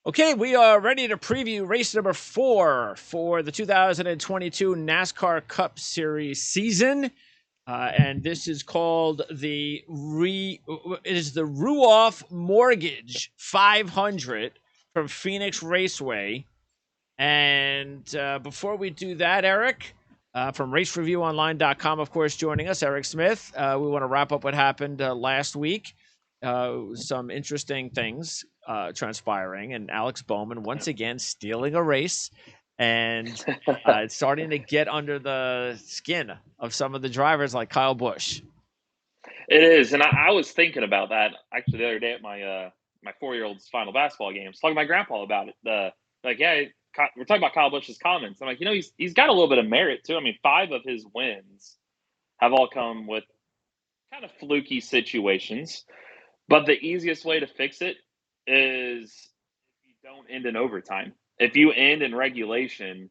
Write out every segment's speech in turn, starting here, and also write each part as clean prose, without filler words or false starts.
Okay, we are ready to preview race number 4 for the 2022 NASCAR Cup Series season. And this is called the Ruoff Mortgage 500 from Phoenix Raceway. And before we do that, Eric, from racereviewonline.com, of course, joining us, Eric Smith. We want to wrap up what happened last week. Some interesting things transpiring, and Alex Bowman once again stealing a race, and it's starting to get under the skin of some of the drivers like Kyle Busch. It is, and I was thinking about that actually the other day at my 4-year-old's final basketball game. I was talking to my grandpa about it. We're talking about Kyle Busch's comments. I'm like, he's got a little bit of merit too. I mean, 5 of his wins have all come with kind of fluky situations. But the easiest way to fix it is if you don't end in overtime. If you end in regulation,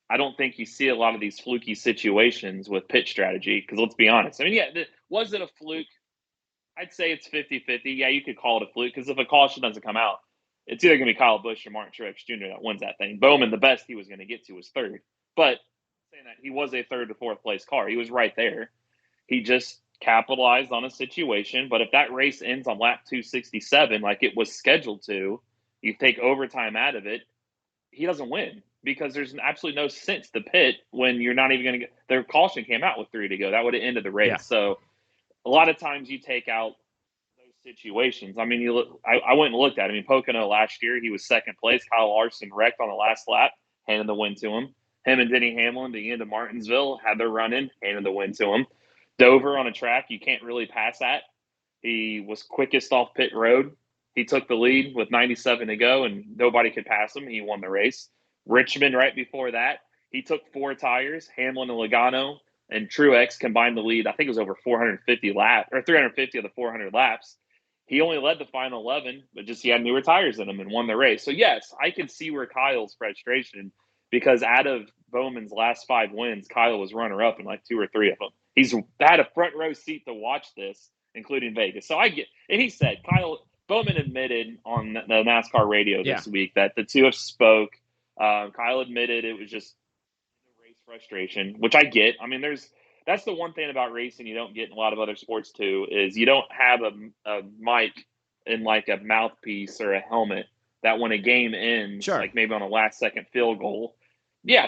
I don't think you see a lot of these fluky situations with pit strategy. Because let's be honest. I mean, was it a fluke? I'd say it's 50-50. Yeah, you could call it a fluke because if a caution doesn't come out, it's either going to be Kyle Busch or Martin Truex Jr. that wins that thing. Bowman, the best he was going to get to was third. But saying that, he was a third to fourth place car. He was right there. He just capitalized on a situation. But if that race ends on lap 267 like it was scheduled to, you take overtime out of it, he doesn't win because there's absolutely no sense to pit when you're not even going to get – their caution came out with 3 to go. That would have ended the race. Yeah. So a lot of times you take out those situations. I mean, I went and looked at it. I mean, Pocono last year, he was second place. Kyle Larson wrecked on the last lap, handed the win to him. Him and Denny Hamlin, the end of Martinsville, had their run in, handed the win to him. Dover on a track you can't really pass at. He was quickest off pit road. He took the lead with 97 to go, and nobody could pass him. He won the race. Richmond, right before that, he took 4 tires. Hamlin and Logano and Truex combined the lead. I think it was over 450 laps, or 350 of the 400 laps. He only led the final 11, but just he had newer tires in him and won the race. So, yes, I can see where Kyle's frustration, because out of Bowman's last 5 wins, Kyle was runner-up in like 2 or 3 of them. He's had a front row seat to watch this, including Vegas. So I get – and he said, Bowman admitted on the NASCAR radio this week that the two have spoke. Kyle admitted it was just race frustration, which I get. I mean, that's the one thing about racing you don't get in a lot of other sports too, is you don't have a mic in like a mouthpiece or a helmet that when a game ends, like maybe on a last-second field goal,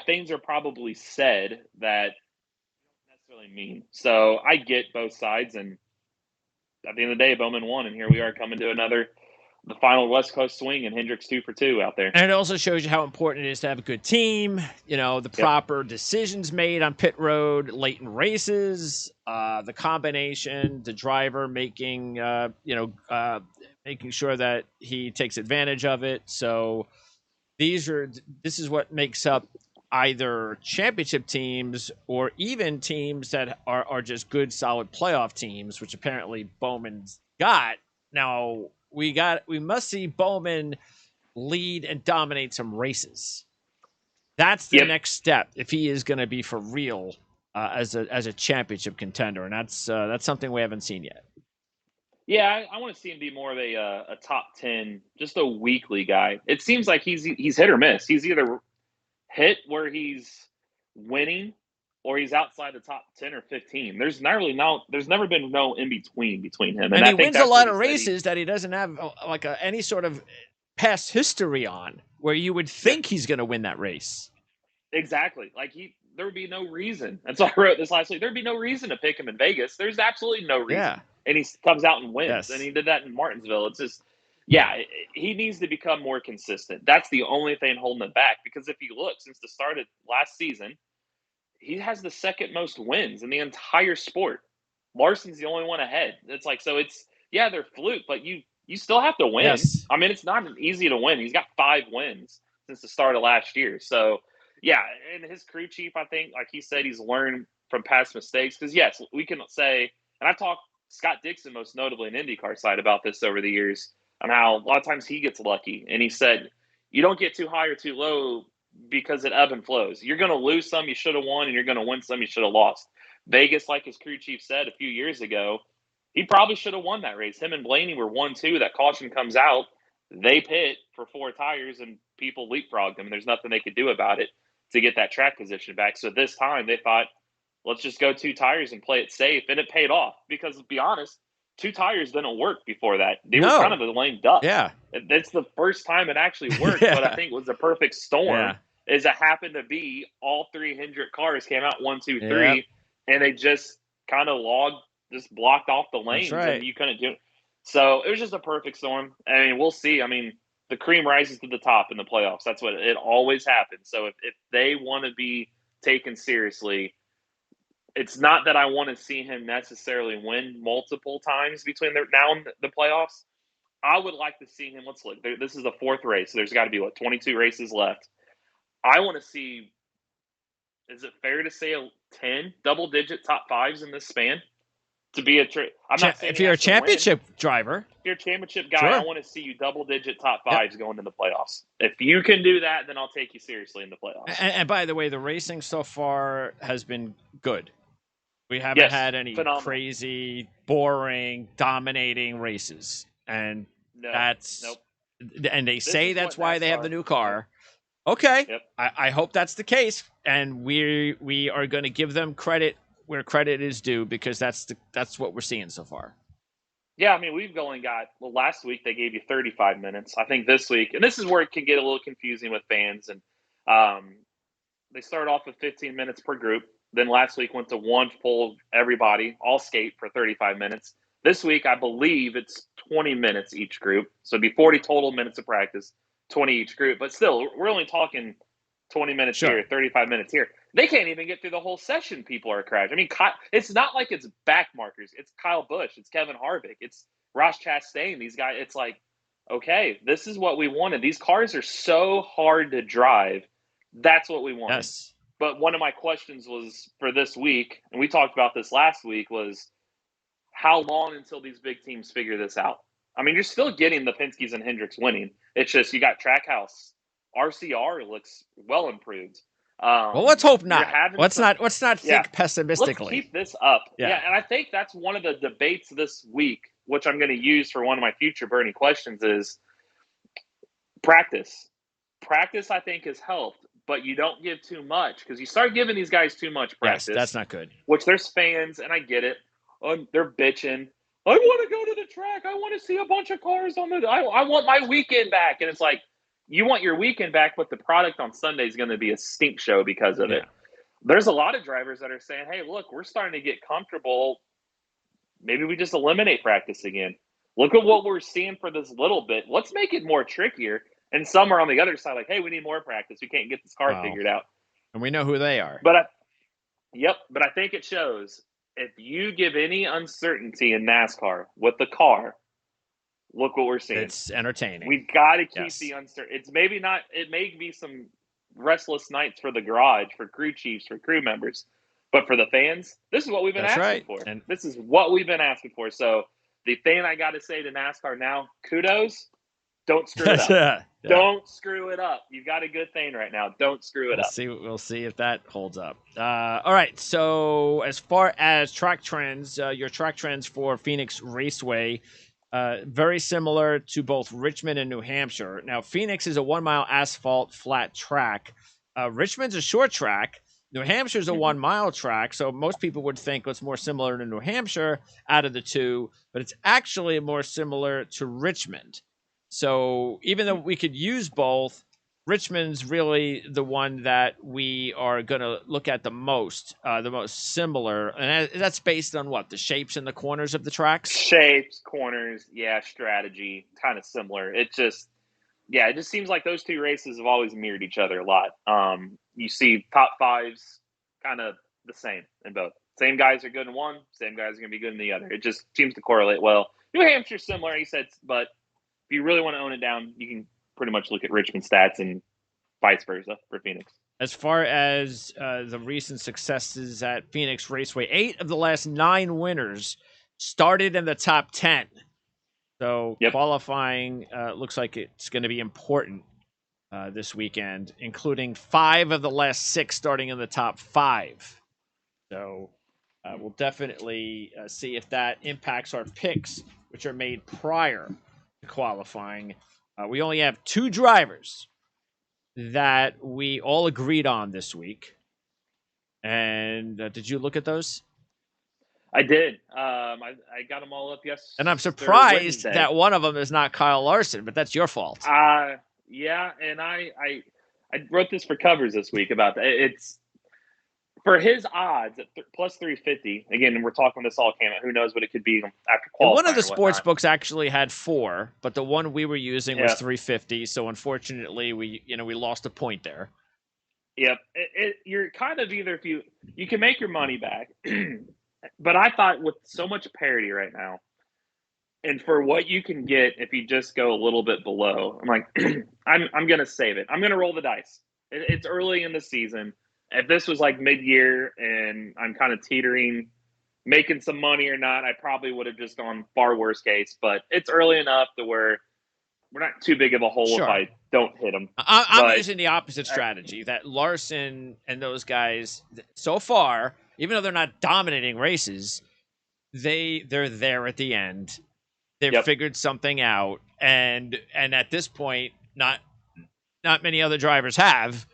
things are probably said that don't necessarily mean. So I get both sides, and at the end of the day, Bowman won, and here we are coming to the final West Coast swing, and Hendrick's 2 for 2 out there. And it also shows you how important it is to have a good team, the proper decisions made on pit road, late in races, the combination, the driver making sure that he takes advantage of it. So this is what makes up either championship teams or even teams that are just good, solid playoff teams, which apparently Bowman's got. Now, we must see Bowman lead and dominate some races. That's the next step if he is going to be for real as a championship contender, and that's something we haven't seen yet. Yeah, I want to see him be more of a top 10, just a weekly guy. It seems like he's hit or miss. He's either hit where he's winning or he's outside the top 10 or 15. There's never been no in between him. And he wins a lot of races that he doesn't have any sort of past history on, where you would think he's going to win that race. Exactly. Like there would be no reason. That's why I wrote this last week. There'd be no reason to pick him in Vegas. There's absolutely no reason. Yeah. And he comes out and wins. Yes. And he did that in Martinsville. It's just, he needs to become more consistent. That's the only thing holding him back. Because if you look, since the start of last season, he has the second most wins in the entire sport. Larson's the only one ahead. It's like, so it's, they're fluke, but you still have to win. Yes. I mean, it's not easy to win. He's got 5 wins since the start of last year. So, and his crew chief, I think, like he said, he's learned from past mistakes. Because, yes, we can say, and I've talked Scott Dixon most notably in IndyCar side about this over the years, on how a lot of times he gets lucky. And he said, you don't get too high or too low because it ebb and flows. You're going to lose some you should have won, and you're going to win some you should have lost. Vegas, like his crew chief said a few years ago, he probably should have won that race. Him and Blaney were 1-2. That caution comes out. they pit for 4 tires and people leapfrogged them. And there's nothing they could do about it to get that track position back. So this time they thought, let's just go 2 tires and play it safe. And it paid off because, to be honest, 2 tires didn't work before that. They were kind of a lame duck. Yeah. It's the first time it actually worked, Yeah. but I think it was a perfect storm. Yeah. Is it happened to be all 3 Hendrick cars came out 1, 2, 3, Yep. and they just kind of just blocked off the lanes, That's right. and you couldn't do it. So it was just a perfect storm. I mean, we'll see. I mean, the cream rises to the top in the playoffs. That's what it always happens. So if they want to be taken seriously, it's not that I want to see him necessarily win multiple times between now and the playoffs. I would like to see him. Let's look. This is the 4th race. So there's got to be 22 races left. I want to see. Is it fair to say 10 double-digit top 5s in this span to be a? I'm not saying if you're a championship driver, if you're a championship guy, sure. I want to see you double-digit top 5s going into the playoffs. If you can do that, then I'll take you seriously in the playoffs. And by the way, the racing so far has been good. We haven't had any crazy, boring, dominating races, and and they say that's why they have the new car. Okay, yep. I hope that's the case, and we are going to give them credit where credit is due because that's what we're seeing so far. Yeah, I mean, we've only got last week they gave you 35 minutes. I think this week, and this is where it can get a little confusing with fans, and they start off with 15 minutes per group. Then last week went to 1 full everybody, all skate for 35 minutes. This week, I believe it's 20 minutes each group. So it'd be 40 total minutes of practice, 20 each group. But still, we're only talking 20 minutes here, 35 minutes here. They can't even get through the whole session. People are crashing. I mean, it's not like it's back markers. It's Kyle Busch. It's Kevin Harvick. It's Ross Chastain. These guys, it's like, okay, this is what we wanted. These cars are so hard to drive. That's what we wanted. Yes. But one of my questions was for this week, and we talked about this last week, was how long until these big teams figure this out? I mean, you're still getting the Penske's and Hendricks winning. It's just you got Trackhouse. RCR looks well improved. Well, let's hope not. Let's not think pessimistically. Let's keep this up. Yeah, and I think that's one of the debates this week, which I'm going to use for one of my future Bernie questions, is practice. Practice, I think, has helped. But you don't give too much because you start giving these guys too much practice. Yes, that's not good. Which there's fans, and I get it. They're bitching. I want to go to the track. I want to see a bunch of cars on the. I want my weekend back. And it's like, you want your weekend back, but the product on Sunday is going to be a stink show because of it. There's a lot of drivers that are saying, hey, look, we're starting to get comfortable. Maybe we just eliminate practice again. Look at what we're seeing for this little bit. Let's make it more trickier. And some are on the other side, like, hey, we need more practice. We can't get this car figured out. And we know who they are. But I think it shows if you give any uncertainty in NASCAR with the car, look what we're seeing. It's entertaining. We've got to keep the uncertainty. It's maybe not. It may be some restless nights for the garage, for crew chiefs, for crew members. But for the fans, this is what we've been asking for. And this is what we've been asking for. So the thing I got to say to NASCAR now, kudos. Don't screw it up. Don't screw it up. You've got a good thing right now. Don't screw it up. We'll see if that holds up. All right. So as far as track trends, your track trends for Phoenix Raceway, very similar to both Richmond and New Hampshire. Now, Phoenix is a 1 mile asphalt flat track. Richmond's a short track. New Hampshire's a 1 mile track. So most people would think it's more similar to New Hampshire out of the two, but it's actually more similar to Richmond. So even though we could use both, Richmond's really the one that we are going to look at the most similar. And that's based on what? The shapes and the corners of the tracks? Shapes, corners, strategy, kind of similar. It just seems like those two races have always mirrored each other a lot. You see top 5s kind of the same in both. Same guys are good in one, same guys are going to be good in the other. It just seems to correlate well. New Hampshire's similar, he said, but if you really want to own it down, you can pretty much look at Richmond stats and vice versa for Phoenix. As far as the recent successes at Phoenix Raceway, 8 of the last 9 winners started in the top 10. So qualifying looks like it's going to be important this weekend, including 5 of the last 6 starting in the top 5. So we'll definitely see if that impacts our picks, which are made prior to qualifying. We only have 2 drivers that we all agreed on this week. And did you look at those? I did. I got them all up yesterday. And I'm surprised Wednesday. that one of them is not Kyle Larson, but that's your fault. Yeah, and I wrote this for covers this week about that. It's for his odds at plus 350. Again, we're talking this all came out. Who knows what it could be after qualifying? One of the sports books actually had 4, but the one we were using was 350. So unfortunately, we lost a point there. Yep, you're kind of either if you can make your money back, but I thought with so much parity right now, and for what you can get if you just go a little bit below, I'm like, I'm gonna save it. I'm gonna roll the dice. It's early in the season. If this was like mid-year and I'm kind of teetering, making some money or not, I probably would have just gone far worse case. But it's early enough to where we're not too big of a hole if I don't hit them. I'm using the opposite strategy, that Larson and those guys, so far, even though they're not dominating races, they're there at the end. They've figured something out, and at this point, not many other drivers have.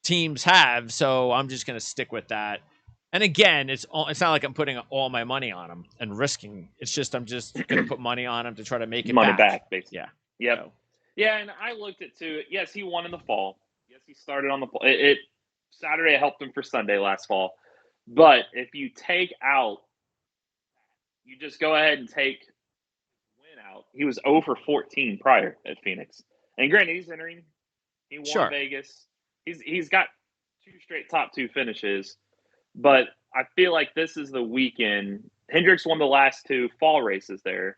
Teams have, so I'm just going to stick with that. And again, it's not like I'm putting all my money on them and risking. It's just I'm just going to put money on him to try to make it money back, basically. Yeah. Yep. So. Yeah, and I looked at too. Yes, he won in the fall. Yes, he started on the fall. Saturday helped him for Sunday last fall. But if you take out, you just go ahead and take win out. He was 0 for 14 prior at Phoenix. And granted, he's entering. He won Vegas. He's got 2 straight top 2 finishes, but I feel like this is the weekend. Hendricks won the last 2 fall races there,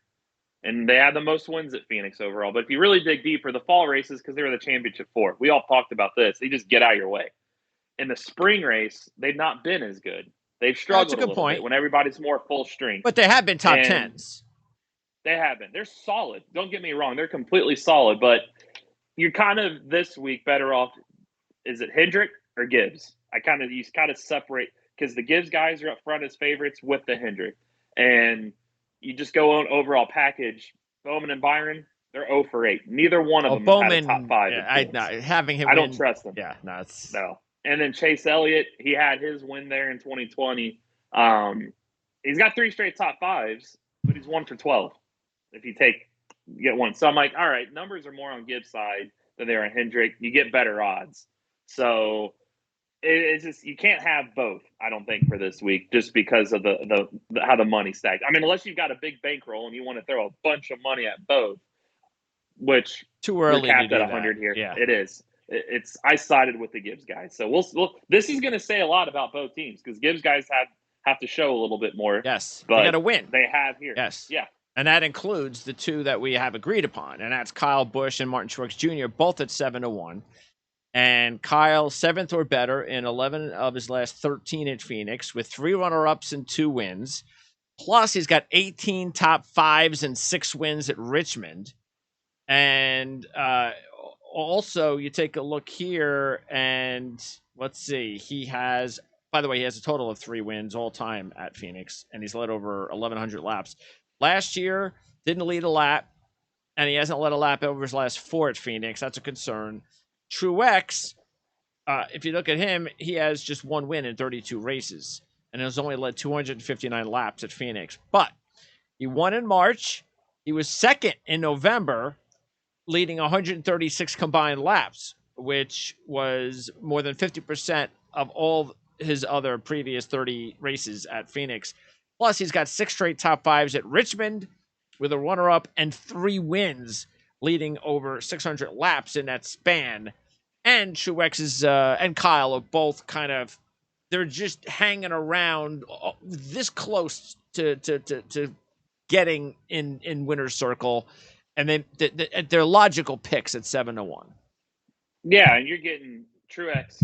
and they had the most wins at Phoenix overall. But if you really dig deeper, the fall races, because they were the championship 4, we all talked about this. They just get out of your way. In the spring race, they've not been as good. They've struggled a little bit when everybody's more full strength. But they have been top 10s. They have been. They're solid. Don't get me wrong. They're completely solid, but you're kind of this week better off. Is it Hendrick or Gibbs? You kind of separate because the Gibbs guys are up front as favorites with the Hendrick, and you just go on overall package. Bowman and Byron, they're 0 for 8. Neither one of them Bowman, had a top 5. Yeah, having him, I don't trust them. Yeah, no. And then Chase Elliott, he had his win there in 2020. He's got 3 straight top 5s, but he's 1 for 12. If you get one, so I'm like, all right, numbers are more on Gibbs' side than they are on Hendrick. You get better odds. So it's just you can't have both. I don't think for this week, just because of the how the money stacked. I mean, unless you've got a big bankroll and you want to throw a bunch of money at both, which too early capped to do at 100 that. here. Yeah, it is. I sided with the Gibbs guys. So we'll this is going to say a lot about both teams because Gibbs guys have to show a little bit more. Yes, but they got to win. They have here. Yes, yeah. And that includes the 2 that we have agreed upon, and that's Kyle Busch and Martin Truex Jr., both at 7-1. And Kyle, 7th or better in 11 of his last 13 at Phoenix, with 3 runner-ups and 2 wins. Plus, he's got 18 top 5s and 6 wins at Richmond. And also, you take a look here, and let's see. He has, by the way, he has a total of 3 wins all time at Phoenix, and he's led over 1,100 laps. Last year, didn't lead a lap, and he hasn't led a lap over his last 4 at Phoenix. That's a concern. Truex, if you look at him, he has just 1 win in 32 races and has only led 259 laps at Phoenix. But he won in March. He was 2nd in November, leading 136 combined laps, which was more than 50% of all his other previous 30 races at Phoenix. Plus, he's got 6 straight top 5s at Richmond with a runner-up and 3 wins, leading over 600 laps in that span. And Truex and Kyle are both they're just hanging around this close to getting in winner's circle, and they're logical picks at 7-1. Yeah, and you're getting Truex.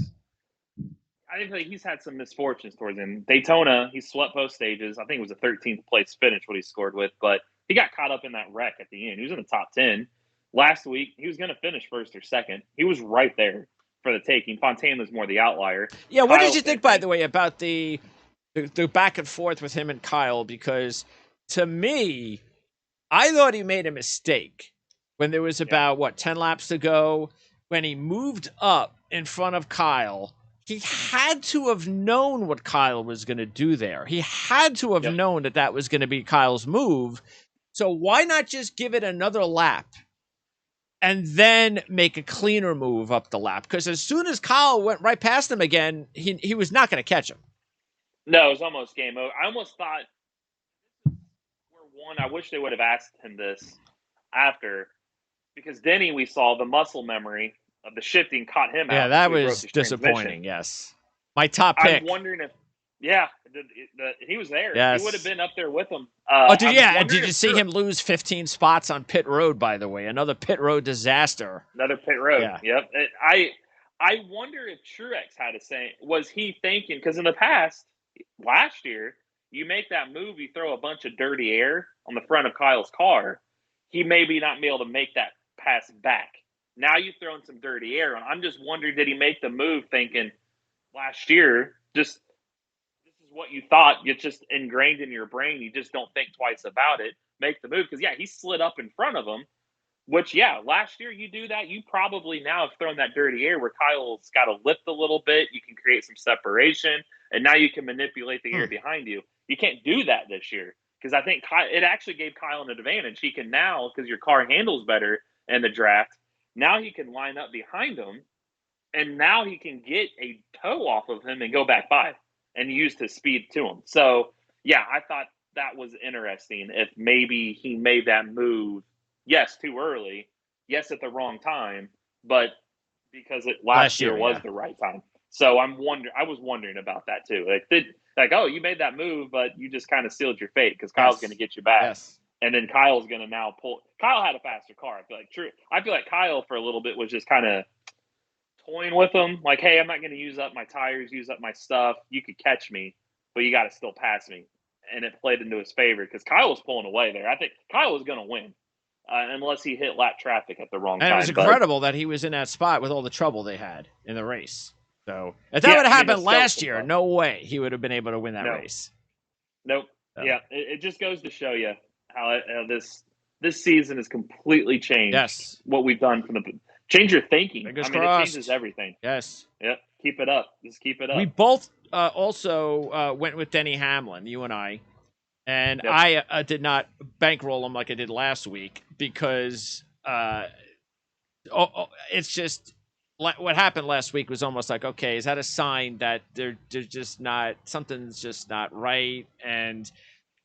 I think he's had some misfortunes towards him. Daytona, he swept both stages. I think it was a 13th place finish what he scored with, but he got caught up in that wreck at the end. He was in the top 10. Last week, he was going to finish 1st or 2nd. He was right there for the taking. Fontaine was more the outlier. Yeah, what did you think, by the way, about the back and forth with him and Kyle? Because to me, I thought he made a mistake when there was about 10 laps to go, when he moved up in front of Kyle, he had to have known what Kyle was going to do there. He had to have known that was going to be Kyle's move. So why not just give it another lap and then make a cleaner move up the lap? Because as soon as Kyle went right past him again, he was not going to catch him. No, it was almost game over. I almost thought, I wish they would have asked him this after, because Denny, we saw the muscle memory of the shifting caught him out. Yeah, that was disappointing. Yes. My top pick. I'm wondering if, he was there. Yes. He would have been up there with him. Did you see him lose 15 spots on pit road, by the way? Another pit road disaster. Another pit road. Yeah. Yep. I wonder if Truex had a say. Was he thinking, because in the past, last year, you make that move, you throw a bunch of dirty air on the front of Kyle's car, he maybe not be able to make that pass back. Now you've thrown some dirty air on. I'm just wondering, did he make the move thinking last year, this is what you thought, it's just ingrained in your brain, you just don't think twice about it, make the move. Because, he slid up in front of him, which, last year you do that, you probably now have thrown that dirty air where Kyle's got to lift a little bit, you can create some separation, and now you can manipulate the air behind you. You can't do that this year, because I think it actually gave Kyle an advantage. He can now, because your car handles better in the draft, now he can line up behind him, and now he can get a toe off of him and go back by and use his speed to him. So, I thought that was interesting. If maybe he made that move, yes, too early, yes, at the wrong time, but because last year was the right time. So I was wondering about that too. You made that move, but you just kind of sealed your fate because Kyle's going to get you back. Yes. And then Kyle's going to now pull. Kyle had a faster car. I feel like Kyle for a little bit was just kind of toying with him. Like, hey, I'm not going to use up my tires, use up my stuff. You could catch me, but you got to still pass me. And it played into his favor because Kyle was pulling away there. I think Kyle was going to win unless he hit lap traffic at the wrong time. And it was incredible that he was in that spot with all the trouble they had in the race. So if that would have happened last year, no way he would have been able to win that race. Nope. So. Yeah, it just goes to show you how this season has completely changed what we've done from change your thinking. Fingers it crossed. Changes everything. Yes. Yep. Keep it up. Just keep it up. We both also went with Denny Hamlin, you and I. And I did not bankroll him like I did last week because it's just what happened last week was almost like, okay, is that a sign that they're just not, something's just not right and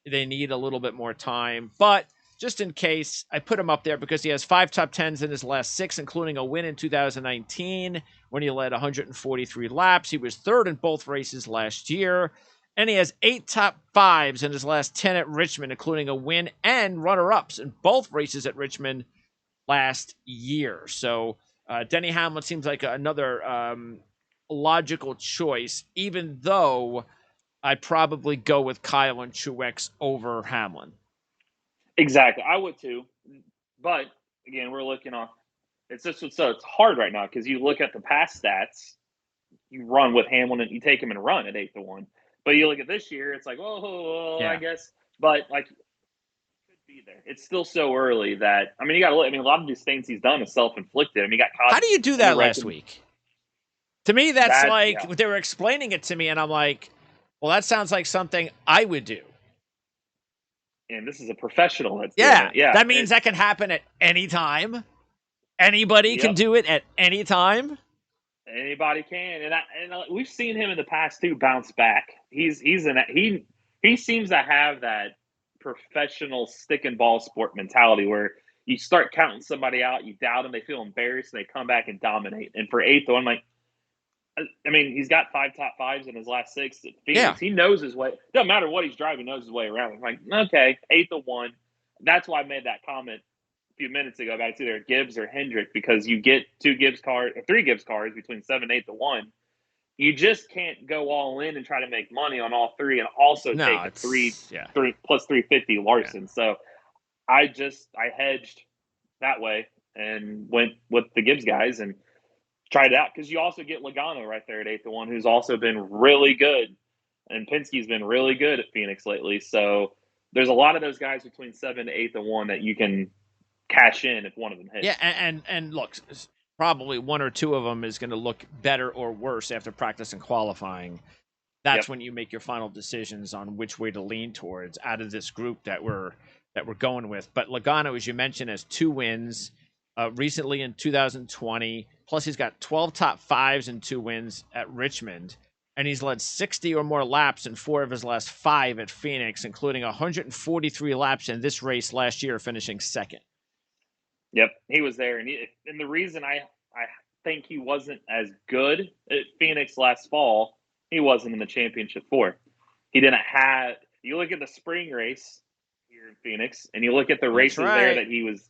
they need a little bit more time. But just in case, I put him up there because he has 5 top 10s in his last 6, including a win in 2019 when he led 143 laps. He was 3rd in both races last year. And he has 8 top 5s in his last 10 at Richmond, including a win and runner-ups in both races at Richmond last year. So Denny Hamlin seems like another logical choice, even though I'd probably go with Kyle and Truex over Hamlin. Exactly. I would too. But, again, we're looking off. It's hard right now because you look at the past stats, you run with Hamlin and you take him and run at 8-1. But you look at this year, it's like, I guess. But, it could be there. It's still so early that, you got to look. A lot of these things he's done is self-inflicted. He got caught. How do you do that last week? To me, they were explaining it to me, and I'm like, well, that sounds like something I would do. And this is a professional that's doing it. Yeah. That means that can happen at any time. Anybody can do it at any time. Anybody can, and we've seen him in the past too bounce back. He seems to have that professional stick and ball sport mentality where you start counting somebody out, you doubt them, they feel embarrassed, and they come back and dominate. And for 8th, I'm like, he's got 5 top 5s in his last 6 at Phoenix. Yeah. He knows his way. Doesn't matter what he's driving, he knows his way around. I'm like, okay, 8-1. That's why I made that comment few minutes ago about it's either Gibbs or Hendrick, because you get 3 Gibbs cars between 7 and 8-1. You just can't go all in and try to make money on all 3 and also take a 3 plus 350 Larson. Yeah. So I hedged that way and went with the Gibbs guys and tried it out, because you also get Logano right there at 8-1, who's also been really good, and Penske's been really good at Phoenix lately. So there's a lot of those guys between 7 to 8-1 that you can cash in if one of them hits. Yeah, and look, probably one or two of them is going to look better or worse after practice and qualifying. That's when you make your final decisions on which way to lean towards out of this group that we're going with. But Logano, as you mentioned, has 2 wins recently in 2020. Plus, he's got 12 top 5s and 2 wins at Richmond. And he's led 60 or more laps in 4 of his last 5 at Phoenix, including 143 laps in this race last year, finishing second. Yep, he was there. And the reason I think he wasn't as good at Phoenix last fall, he wasn't in the championship 4. He didn't have – you look at the spring race here in Phoenix, and you look at the races there that he was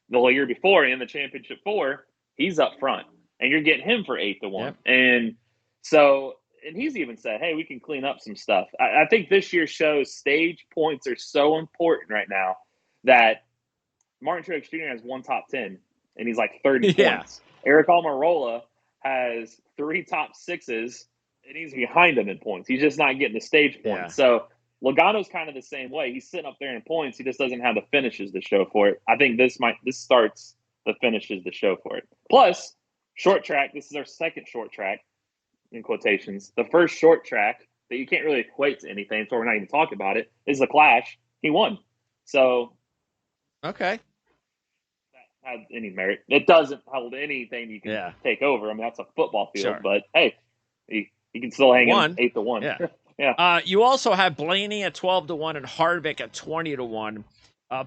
the year before in the championship 4, he's up front. And you're getting him for 8-1. Yep. And so – and he's even said, hey, we can clean up some stuff. I think this year shows stage points are so important right now that Martin Truex Jr. has 1 top 10, and he's like 30 points. Eric Almirola has 3 top 6s, and he's behind him in points. He's just not getting the stage points. Yeah. So Logano's kind of the same way. He's sitting up there in points. He just doesn't have the finishes to show for it. I think this starts the finishes to show for it. Plus, short track. This is our second short track, in quotations. The first short track that you can't really equate to anything, so we're not even talking about it, is the Clash. He won. So, okay. That had any merit. It doesn't hold anything you can take over. I mean, that's a football field, but hey, he can still hang in 8-1. Yeah. Yeah. You also have Blaney at 12-1 and Harvick at 20-1.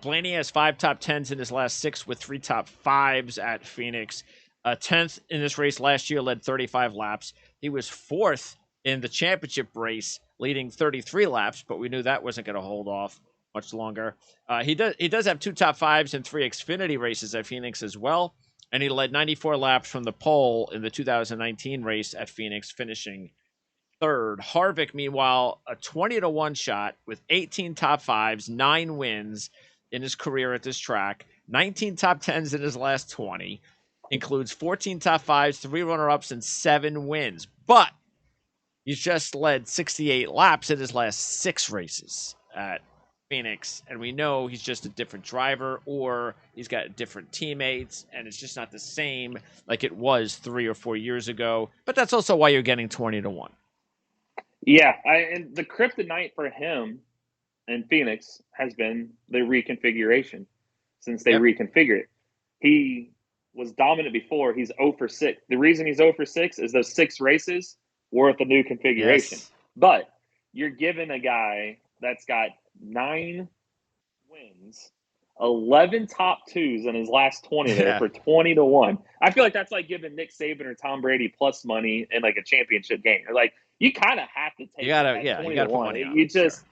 Blaney has 5 top 10s in his last 6 with 3 top 5s at Phoenix. 10th in this race last year, led 35 laps. He was 4th in the championship race, leading 33 laps, but we knew that wasn't going to hold off much longer. He does have 2 top 5s and 3 Xfinity races at Phoenix as well, and he led 94 laps from the pole in the 2019 race at Phoenix, finishing 3rd. Harvick, meanwhile, a 20-1 shot with 18 top 5s, 9 wins in his career at this track, 19 top 10s in his last 20, includes 14 top 5s, 3 runner-ups, and 7 wins. But he's just led 68 laps in his last 6 races at Phoenix, and we know he's just a different driver, or he's got different teammates, and it's just not the same like it was 3 or 4 years ago. But that's also why you're getting 20-1. Yeah, and the kryptonite for him in Phoenix has been the reconfiguration. Since they reconfigured it, he was dominant before. He's 0 for 6. The reason he's 0 for 6 is those 6 races were at the new configuration. Yes. But you're giving a guy that's got 9 wins, 11 top 2s in his last 20 there for 20-1. I feel like that's like giving Nick Saban or Tom Brady plus money in like a championship game. Like, you kind of have to take 20-1. You just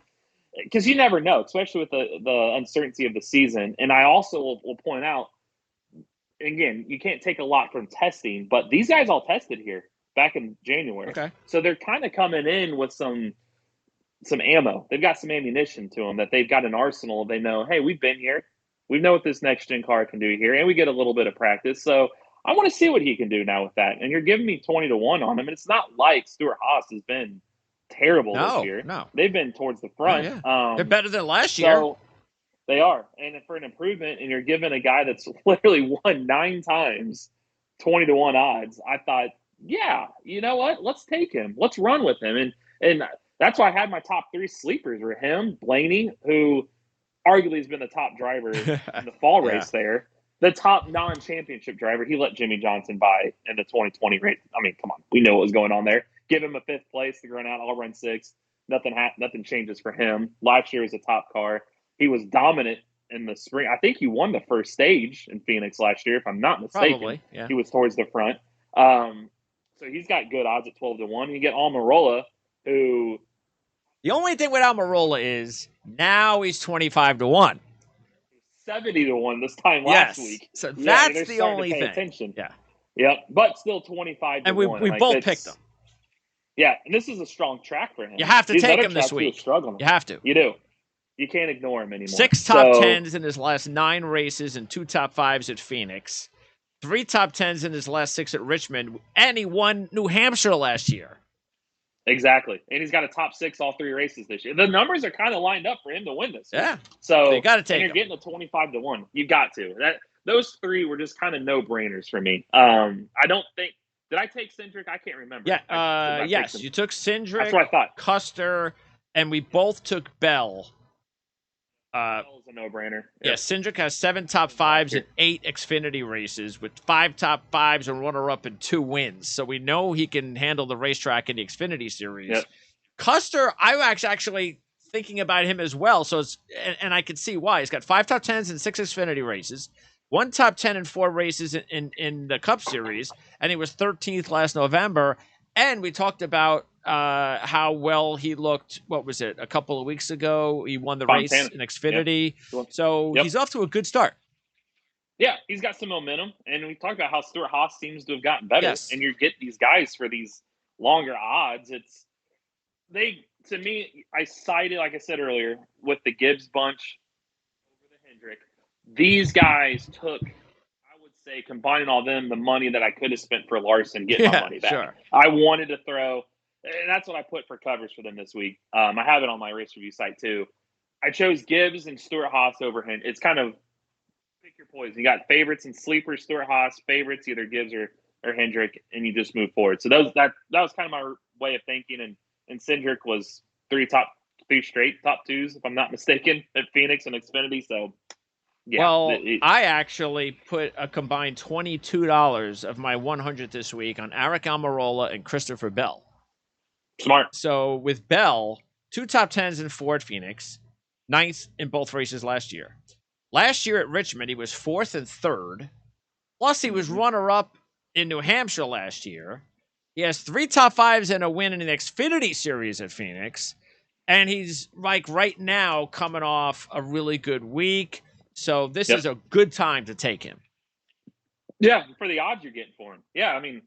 because you never know, especially with the uncertainty of the season. And I also will point out, again, you can't take a lot from testing, but these guys all tested here back in January. Okay. So they're kind of coming in with some ammo. They've got some ammunition to them that they've got an arsenal. They know, hey, we've been here. We know what this next-gen car can do here, and we get a little bit of practice. So I want to see what he can do now with that. And you're giving me 20-1 on him, and it's not like Stewart-Haas has been terrible this year. No. They've been towards the front. They're better than last year. They are. And for an improvement, and you're giving a guy that's literally won 9 times 20-1 odds, I thought, yeah, you know what? Let's take him. Let's run with him. And that's why I had my top 3 sleepers were him, Blaney, who arguably has been the top driver in the fall race there. The top non-championship driver. He let Jimmy Johnson by in the 2020 race. I mean, come on. We know what was going on there. Give him a 5th place to run out. I'll run 6th. Nothing changes for him. Last year was a top car. He was dominant in the spring. I think he won the first stage in Phoenix last year, if I'm not mistaken. Probably, yeah. He was towards the front. So he's got good odds at 12-1. You get Almirola, who... The only thing with Almirola is now he's 25-1. 70-1 this time last week. So that's the only thing. Attention. Yeah. Yep, but still 25-1. And we both picked him. Yeah, and this is a strong track for him. You have to take him this week. You have to. You do. You can't ignore him anymore. 6 top 10s in his last 9 races and 2 top 5s at Phoenix. 3 top 10s in his last 6 at Richmond. And he won New Hampshire last year. Exactly. And he's got a top 6 all 3 races this year. The numbers are kind of lined up for him to win this. Yeah. So you got to take him. You're getting a 25-1. You got to. those three were just kind of no-brainers for me. I don't think – did I take Cindric? I can't remember. Yeah, yes, you took Cindric, That's what I thought. Custer, and we both took Bell. Bell's a no-brainer. Yeah, Cindric has 7 top 5s and 8 Xfinity races with 5 top 5s and runner-up and 2 wins. So we know he can handle the racetrack in the Xfinity series. Yep. Custer, I was actually thinking about him as well. So and I could see why. He's got 5 top 10s and 6 Xfinity races, 1 top 10 and 4 races in the Cup Series, and he was 13th last November. And we talked about how well he looked, what was it, a couple of weeks ago? He won the race in Xfinity. Yep. So he's off to a good start. Yeah, he's got some momentum. And we talked about how Stuart Haas seems to have gotten better. Yes. And you get these guys for these longer odds. To me, I sided, like I said earlier, with the Gibbs bunch over the Hendrick. These guys took, I would say, combining all them, the money that I could have spent for Larson, getting my money back. Sure. I wanted to throw, and that's what I put for covers for them this week. I have it on my race review site too. I chose Gibbs and Stuart Haas over him. It's kind of pick your poison. You got favorites and sleepers, Stuart Haas, favorites, either Gibbs or Hendrick, and you just move forward. So that was kind of my way of thinking. And Cindric was 3 straight top 2s, if I'm not mistaken, at Phoenix and Xfinity. So, yeah. Well, I actually put a combined $22 of my 100 this week on Aric Almirola and Christopher Bell. Smart. So with Bell, 2 top 10s in 4 at Phoenix, 9th in both races last year. Last year at Richmond, he was 4th and 3rd. Plus, he was runner-up in New Hampshire last year. He has 3 top 5s and a win in the Xfinity Series at Phoenix. And he's, like, right now coming off a really good week. So this is a good time to take him. Yeah, for the odds you're getting for him. Yeah, I mean,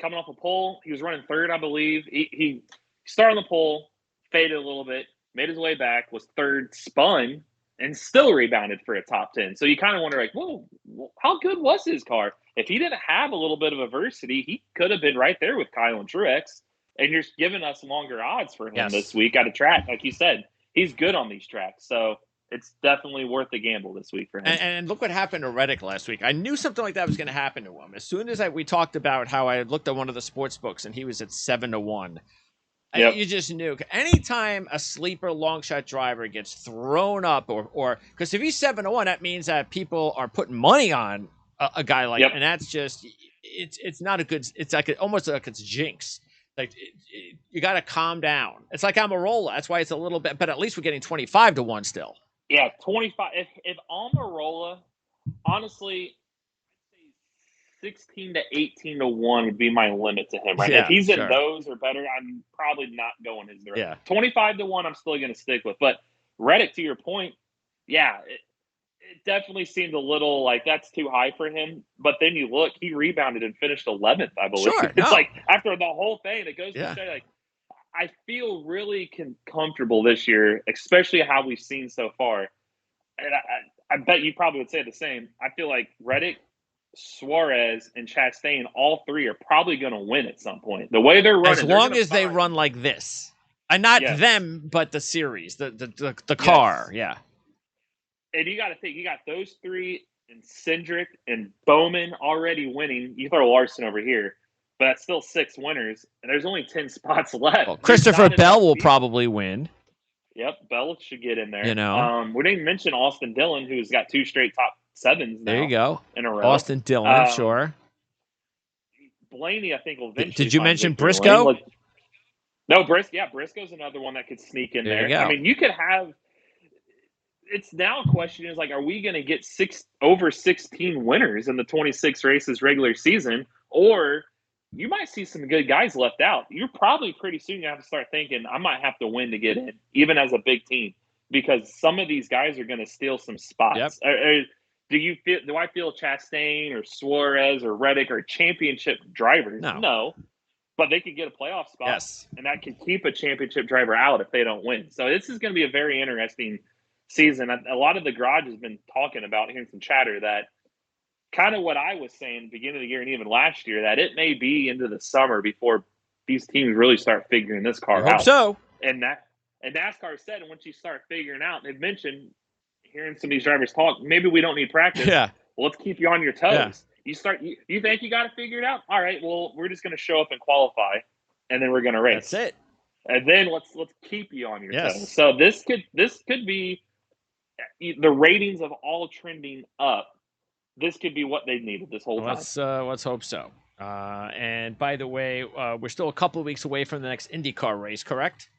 coming off a pole, he was running 3rd, I believe. He started on the pole, faded a little bit, made his way back, was 3rd, spun, and still rebounded for a top 10. So you kind of wonder, like, whoa, how good was his car? If he didn't have a little bit of adversity, he could have been right there with Kyle and Truex. And you're giving us longer odds for him this week at a track. Like you said, he's good on these tracks. So it's definitely worth a gamble this week for him. And look what happened to Reddick last week. I knew something like that was going to happen to him. As soon as we talked about how I looked at one of the sports books and he was at 7-1. You just knew. Anytime a sleeper long shot driver gets thrown up, or because if he's 7-1, that means that people are putting money on a guy like that, and that's just it's not a good. It's like almost like it's jinx. Like you got to calm down. It's like Almirola. That's why it's a little bit, but at least we're getting 25-1 still. Yeah, 25. If Almirola, honestly, 16 to 18-1 would be my limit to him. Right, if he's in those or better, I'm probably not going his direction. 25-1, I'm still going to stick with. But Reddick, to your point, it definitely seemed a little like that's too high for him. But then you look, he rebounded and finished 11th, I believe. It's like after the whole thing, it goes to say, like, I feel really comfortable this year, especially how we've seen so far. And I bet you probably would say the same. I feel like Reddick, Suarez, and Chastain, all 3 are probably going to win at some point. The way they're running, as long as they run like this, and not them, but the series, the car, And you got to think, you got those 3 and Cindric and Bowman already winning. You throw Larson over here, but that's still 6 winners, and there's only 10 spots left. Well, Christopher Bell will probably win. Yep, Bell should get in there. You know, we didn't mention Austin Dillon, who's got 2 straight top 7s now. There you go, in a row. Austin Dillon, sure. Blaney, I think, will eventually. Did you mention Briscoe? No, Briscoe's another one that could sneak in there. I mean, you could have. It's now a question is like, are we going to get over 16 winners in the 26 races regular season, or you might see some good guys left out? You're probably pretty soon going to have to start thinking, I might have to win to get in, even as a big team, because some of these guys are going to steal some spots. Do I feel Chastain or Suarez or Reddick are championship drivers? No. But they could get a playoff spot, and that could keep a championship driver out if they don't win. So this is going to be a very interesting season. A lot of the garage has been talking about, hearing some chatter, that kind of what I was saying beginning of the year and even last year, that it may be into the summer before these teams really start figuring this car out. I hope so. And NASCAR said, and once you start figuring out, they've mentioned hearing some of these drivers talk, maybe we don't need practice. Well, let's keep you on your toes. Yeah. You think you got to figure it out? All right. Well, we're just going to show up and qualify, and then we're going to race. That's it. And then let's keep you on your Yes. toes. So this could be the ratings of all trending up. This could be what they needed this whole time. Let's hope so. And by the way, we're still a couple of weeks away from the next IndyCar race, correct?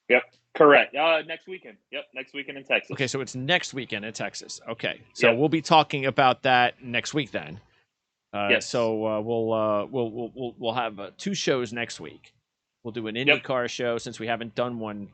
Yep, correct. Next weekend. Yep, next weekend in Texas. Okay, so it's next weekend in Texas. Okay, so we'll be talking about that next week then. Yes. So we'll have 2 shows next week. We'll do an IndyCar show since we haven't done one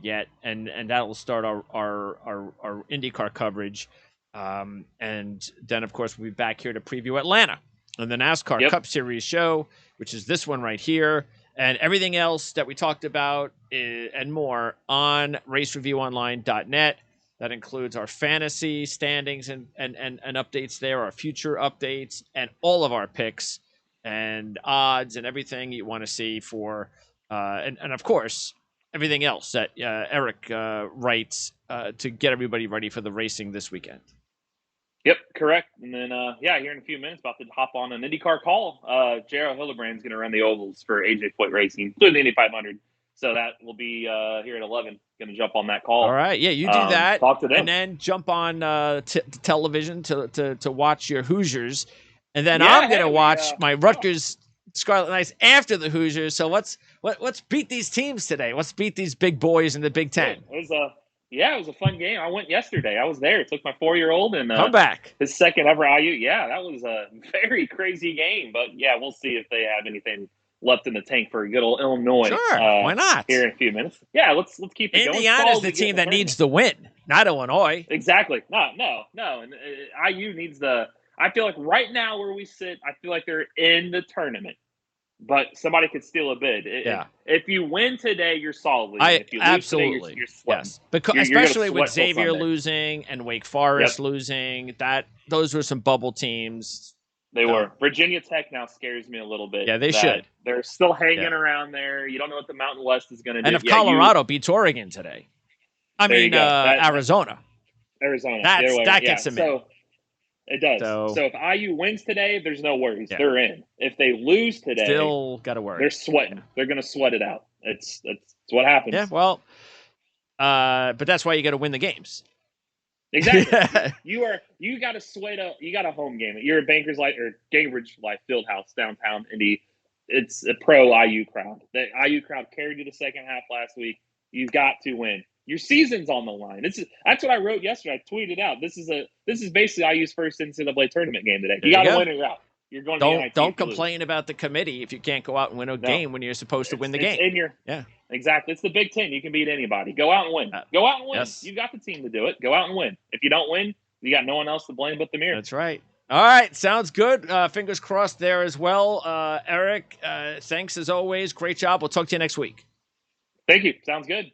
yet, and that will start our IndyCar coverage. And then, of course, we'll be back here to preview Atlanta and the NASCAR Cup Series show, which is this one right here, and everything else that we talked about and more on racereviewonline.net. That includes our fantasy standings and updates there, our future updates, and all of our picks and odds and everything you want to see for, and of course, everything else that Eric writes to get everybody ready for the racing this weekend. Yep, correct. And then, here in a few minutes, about to hop on an IndyCar call. J.R. Hildebrand's going to run the ovals for AJ Foyt Racing, including the Indy 500. So that will be here at 11. Going to jump on that call. All right, yeah, you do that, talk to them, and then jump on television to watch your Hoosiers, and then I'm going to watch my Rutgers Scarlet Knights after the Hoosiers. So let's beat these teams today. Let's beat these big boys in the Big Ten. It was a fun game. I went yesterday. I was there. Took my 4-year-old and come back. His second ever IU. Yeah, that was a very crazy game. But yeah, we'll see if they have anything left in the tank for a good old Illinois. Sure, why not? Here in a few minutes. Yeah, let's keep it going. Indiana's the team that needs the win, not Illinois. Exactly. No. And IU needs the. I feel like right now where we sit, I feel like they're in the tournament. But somebody could steal a bid. If you win today, you're solidly. If you lose absolutely. Today, you're sweating. Yes, because especially with Xavier losing and Wake Forest losing, those were some bubble teams. They were. Virginia Tech now scares me a little bit. Yeah, they should. They're still hanging around there. You don't know what the Mountain West is going to do. And if Colorado beats Oregon today, Arizona. That gets them in. It does. So if IU wins today, there's no worries. Yeah. They're in. If they lose today, still got to worry. They're sweating. They're going to sweat it out. It's what happens. Yeah, well, but that's why you got to win the games. Exactly. You got to sweat out. You got a home game. You're at Bankers Life or Gainbridge Life Fieldhouse downtown Indy. It's a pro IU crowd. The IU crowd carried you the second half last week. You've got to win. Your season's on the line. That's what I wrote yesterday. I tweeted out. This is basically IU's first NCAA tournament game today. You got to win or you're out. You're going to don't complain about the committee if you can't go out and win a game when you're supposed to win the game. Exactly. It's the Big Ten. You can beat anybody. Go out and win. Go out and win. Yes. You got the team to do it. Go out and win. If you don't win, you got no one else to blame but the mirror. That's right. All right. Sounds good. Fingers crossed there as well. Eric, thanks as always. Great job. We'll talk to you next week. Thank you. Sounds good.